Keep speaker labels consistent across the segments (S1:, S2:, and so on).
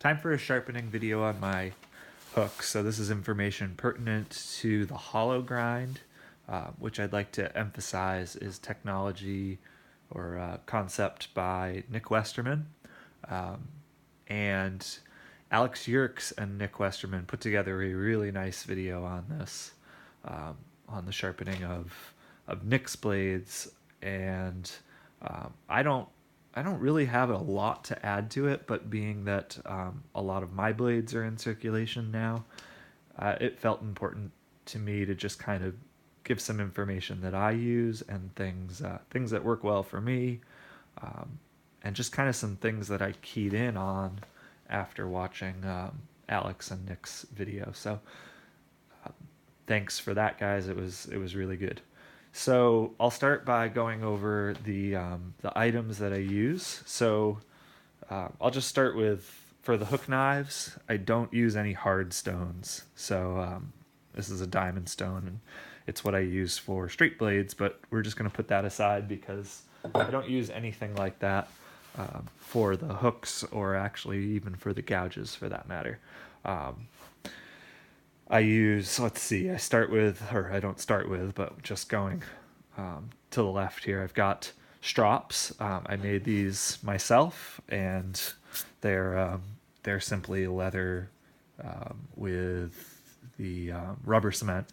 S1: Time for a sharpening video on my hook. So this is information pertinent to the hollow grind, which I'd like to emphasize is technology or concept by Nick Westerman. And Alex Yerkes and Nick Westerman put together a really nice video on this, on the sharpening of Nick's blades, and I don't really have a lot to add to it, but being that a lot of my blades are in circulation now, it felt important to me to just kind of give some information that I use and things that work well for me, and just kind of some things that I keyed in on after watching Alex and Nick's video. So thanks for that, guys. It was really good. So I'll start by going over the items that I use. So I'll just start with, for the hook knives, I don't use any hard stones. So this is a diamond stone, and it's what I use for straight blades, but we're just going to put that aside because I don't use anything like that for the hooks, or actually even for the gouges for that matter. I use, let's see, I don't start with, but just going to the left here, I've got strops. I made these myself, and they're simply leather with the rubber cement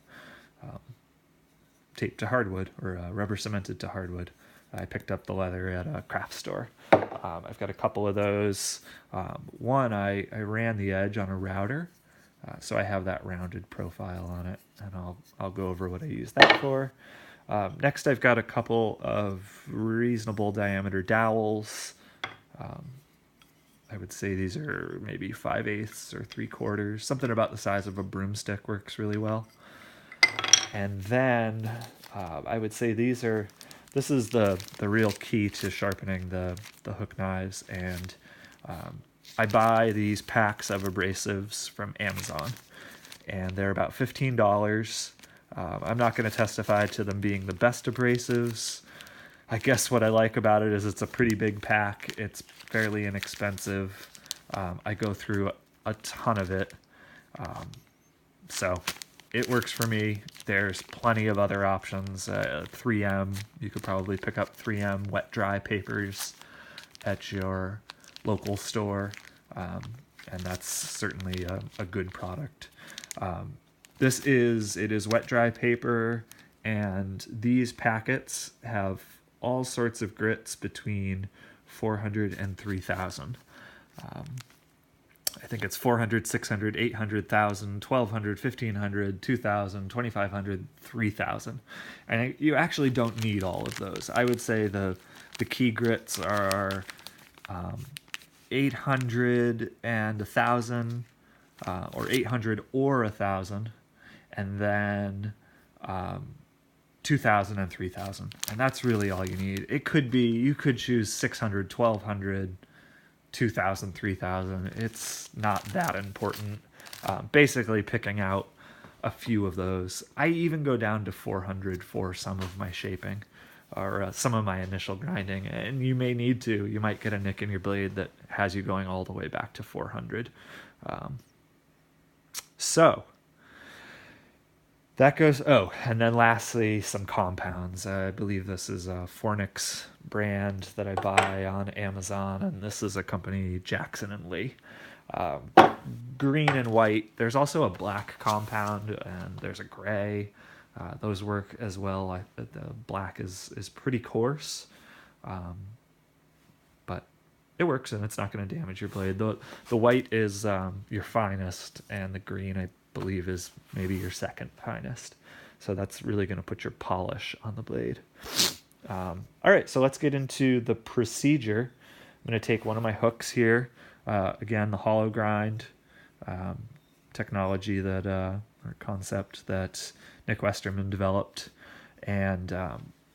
S1: taped to hardwood, or rubber cemented to hardwood. I picked up the leather at a craft store. I've got a couple of those. One, I ran the edge on a router, so I have that rounded profile on it, and I'll go over what I use that for. Next, I've got a couple of reasonable diameter dowels. I would say these are maybe 5/8 or 3/4. Something about the size of a broomstick works really well. And then I would say this is the real key to sharpening the hook knives, and I buy these packs of abrasives from Amazon, and they're about $15. I'm not going to testify to them being the best abrasives. I guess what I like about it is it's a pretty big pack. It's fairly inexpensive. I go through a ton of it. So it works for me. There's plenty of other options. 3M, you could probably pick up 3M wet dry papers at your local store, and that's certainly a good product. It is wet dry paper, and these packets have all sorts of grits between 400 and 3,000. I think it's 400, 600, 800, 1,000, 1,200, 1,500, 2,000, 2,500, 3,000. And you actually don't need all of those. I would say the key grits are 800 and 1,000, or 800 or 1,000, and then 2,000 and 3,000. And that's really all you need. You could choose 600, 1,200, 2,000, 3,000. It's not that important. Basically picking out a few of those. I even go down to 400 for some of my shaping, or some of my initial grinding, and you may need to. You might get a nick in your blade that has you going all the way back to 400. So that goes. Oh, and then lastly, some compounds. I believe this is a Fornix brand that I buy on Amazon, and this is a company, Jackson and Lee. Green and white. There's also a black compound, and there's a gray. Those work as well. The black is pretty coarse, but it works, and it's not going to damage your blade. The white is your finest, and the green, I believe, is maybe your second finest. So that's really going to put your polish on the blade. All right, so let's get into the procedure. I'm going to take one of my hooks here. Again, the hollow grind technology or concept that Nick Westerman developed. And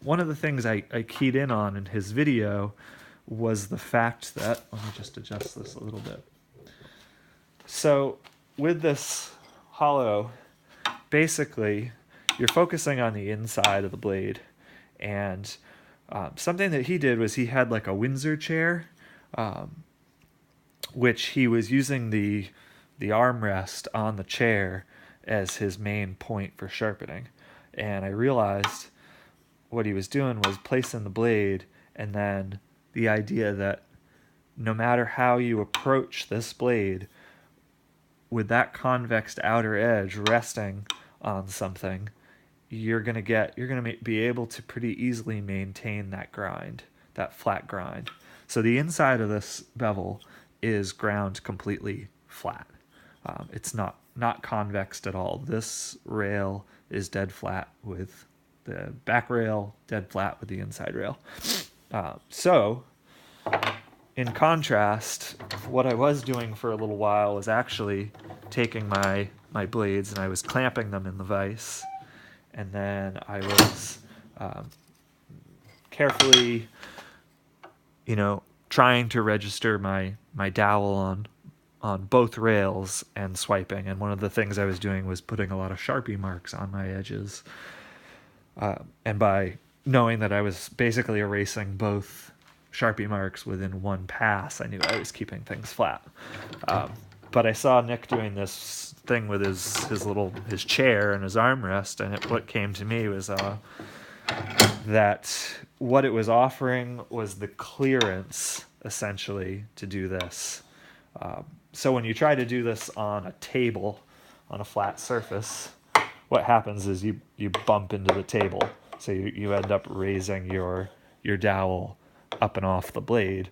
S1: one of the things I keyed in on in his video was the fact that, let me just adjust this a little bit. So with this hollow, basically you're focusing on the inside of the blade, and something that he did was he had like a Windsor chair which he was using the armrest on the chair as his main point for sharpening. And I realized what he was doing was placing the blade, and then the idea that no matter how you approach this blade, with that convex outer edge resting on something, you're going to be able to pretty easily maintain that grind, that flat grind. So the inside of this bevel is ground completely flat. It's not convexed at all. This rail is dead flat with the back rail, dead flat with the inside rail. So in contrast, what I was doing for a little while was actually taking my blades and I was clamping them in the vise, and then I was carefully, trying to register my dowel on both rails and swiping. And one of the things I was doing was putting a lot of Sharpie marks on my edges. And by knowing that I was basically erasing both Sharpie marks within one pass, I knew I was keeping things flat. But I saw Nick doing this thing with his chair and his armrest, and what came to me was that what it was offering was the clearance, essentially, to do this. So when you try to do this on a table, on a flat surface, what happens is you bump into the table. So you end up raising your dowel up and off the blade.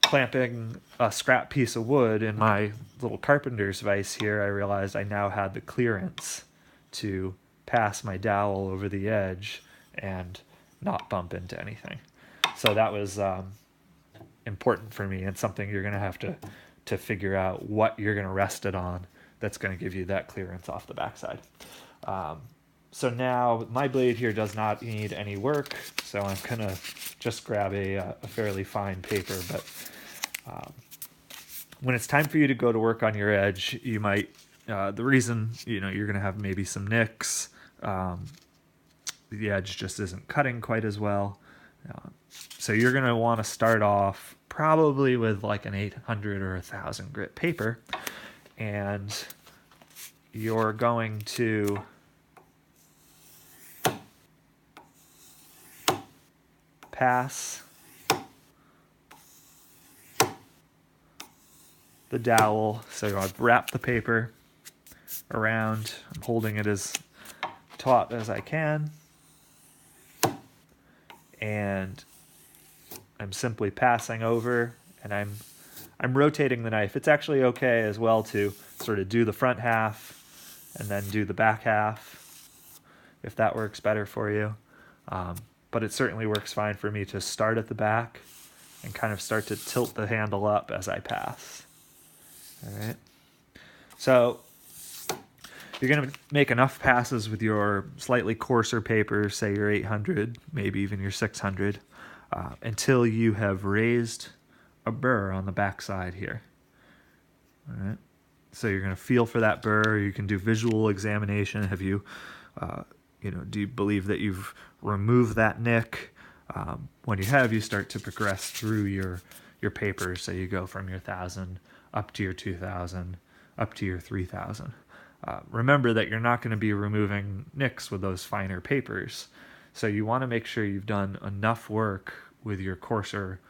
S1: Clamping a scrap piece of wood in my little carpenter's vise here, I realized I now had the clearance to pass my dowel over the edge and not bump into anything. So that was important for me, and something you're going to have to figure out what you're going to rest it on that's going to give you that clearance off the backside. So now my blade here does not need any work, so I'm going to just grab a fairly fine paper. But when it's time for you to go to work on your edge, you might, the reason, you're going to have maybe some nicks, the edge just isn't cutting quite as well. So you're going to want to start off probably with like an 800 or 1,000 grit paper, and you're going to pass the dowel. So I've wrapped the paper around. I'm holding it as taut as I can, and I'm simply passing over, and I'm rotating the knife. It's actually okay as well to sort of do the front half and then do the back half, if that works better for you. But it certainly works fine for me to start at the back and kind of start to tilt the handle up as I pass. All right. So you're going to make enough passes with your slightly coarser paper, say your 800, maybe even your 600, until you have raised a burr on the back side here. All right. So you're going to feel for that burr. You can do visual examination. Have you, do you believe that you've removed that nick? When you have, you start to progress through your paper. So you go from your 1,000 up to your 2,000, up to your 3,000. Remember that you're not going to be removing nicks with those finer papers. So you want to make sure you've done enough work with your coarser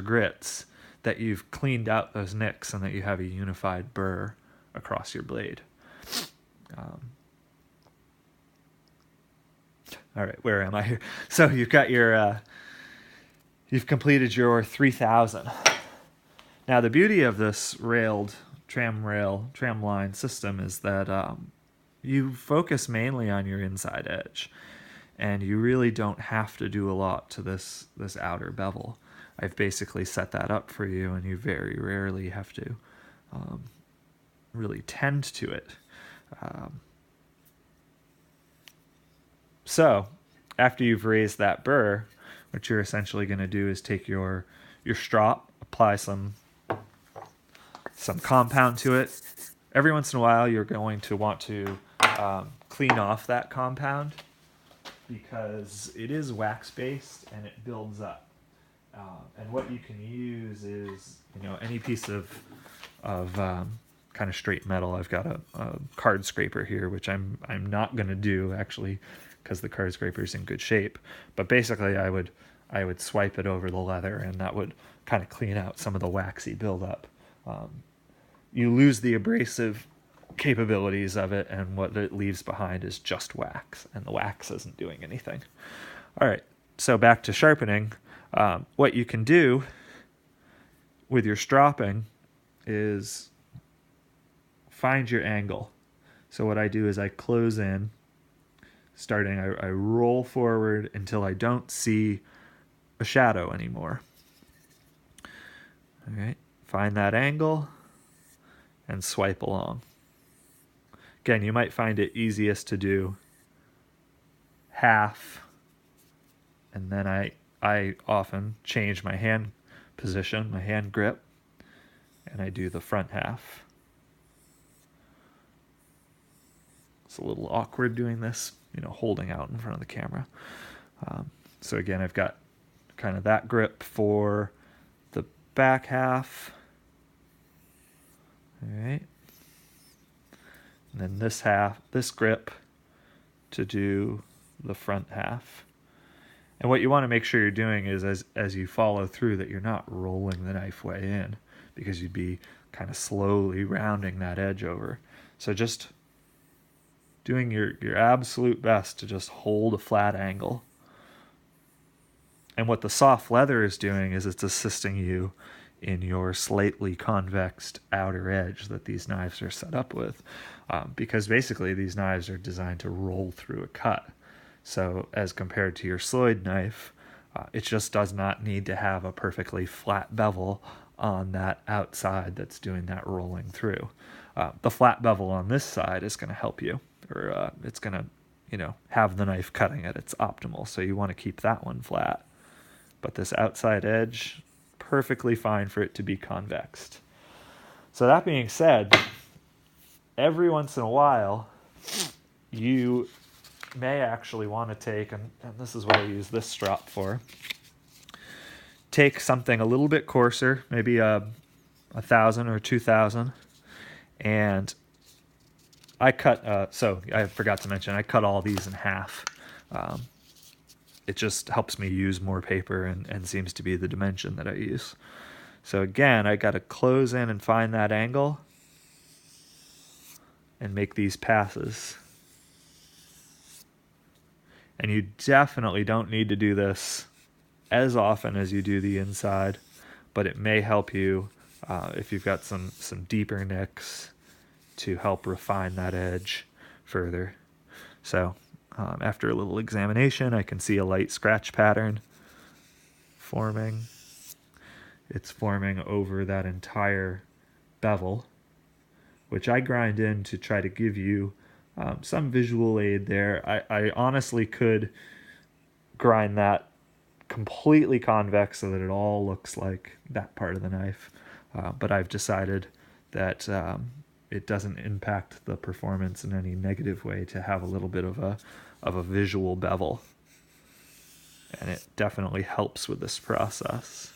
S1: grits that you've cleaned out those nicks and that you have a unified burr across your blade. All right, where am I here? So you've got you've completed your 3,000. Now the beauty of this tram line system is that you focus mainly on your inside edge, and you really don't have to do a lot to this outer bevel. I've basically set that up for you, and you very rarely have to really tend to it. So after you've raised that burr, what you're essentially going to do is take your strop, apply some compound to it. Every once in a while, you're going to want to clean off that compound because it is wax-based and it builds up. And what you can use is, any piece of kind of straight metal. I've got a card scraper here, which I'm not going to do actually, because the card scraper is in good shape. But basically, I would swipe it over the leather, and that would kind of clean out some of the waxy buildup. You lose the abrasive capabilities of it, and what it leaves behind is just wax, and the wax isn't doing anything. All right, so back to sharpening. What you can do with your stropping is find your angle. So what I do is I close in, starting, I roll forward until I don't see a shadow anymore. All right, find that angle and swipe along. Again, you might find it easiest to do half, and then I often change my hand position, my hand grip, and I do the front half. It's a little awkward doing this, holding out in front of the camera. So again, I've got kind of that grip for the back half. All right. And then this grip to do the front half. And what you want to make sure you're doing is as you follow through that you're not rolling the knife way in, because you'd be kind of slowly rounding that edge over. So just doing your absolute best to just hold a flat angle. And what the soft leather is doing is it's assisting you in your slightly convexed outer edge that these knives are set up with, because basically these knives are designed to roll through a cut. So as compared to your Sloyd knife, it just does not need to have a perfectly flat bevel on that outside that's doing that rolling through. The flat bevel on this side is going to help you, or it's going to, have the knife cutting at its optimal. So you want to keep that one flat. But this outside edge, perfectly fine for it to be convexed. So that being said, every once in a while, you may actually want to take, and this is what I use this strop for, take something a little bit coarser, maybe 1,000 or 2,000, and I cut, so I forgot to mention, I cut all these in half. It just helps me use more paper and seems to be the dimension that I use. So again, I got to close in and find that angle and make these passes. And you definitely don't need to do this as often as you do the inside, but it may help you if you've got some deeper nicks to help refine that edge further. So after a little examination, I can see a light scratch pattern forming. It's forming over that entire bevel, which I grind in to try to give you some visual aid there. I honestly could grind that completely convex so that it all looks like that part of the knife, but I've decided that it doesn't impact the performance in any negative way to have a little bit of a visual bevel, and it definitely helps with this process.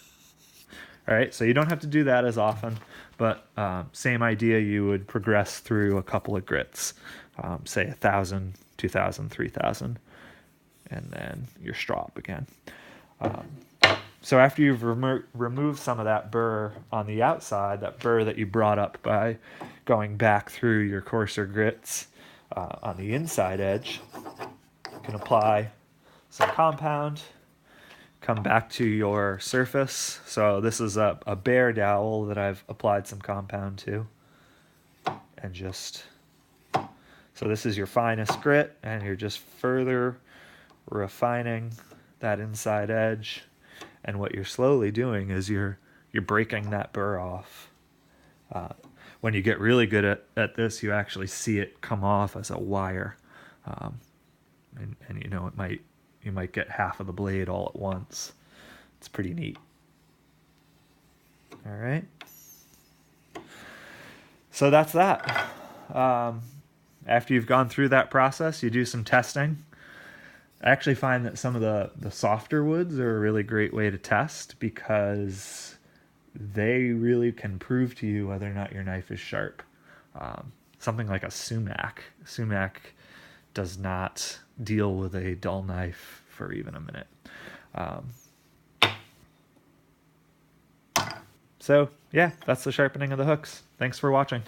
S1: All right, so you don't have to do that as often, but same idea, you would progress through a couple of grits, say 1,000, 2,000, 3,000, and then your strop again. So after you've removed some of that burr on the outside, that burr that you brought up by going back through your coarser grits on the inside edge, you can apply some compound, come back to your surface. So this is a bare dowel that I've applied some compound to. And so this is your finest grit, and you're just further refining that inside edge. And what you're slowly doing is you're breaking that burr off. When you get really good at this, you actually see it come off as a wire. And you might get half of the blade all at once. It's pretty neat. All right. So that's that. After you've gone through that process, you do some testing. I actually find that some of the softer woods are a really great way to test because they really can prove to you whether or not your knife is sharp. Something like a sumac. Sumac does not deal with a dull knife for even a minute. So yeah, that's the sharpening of the hooks. Thanks for watching.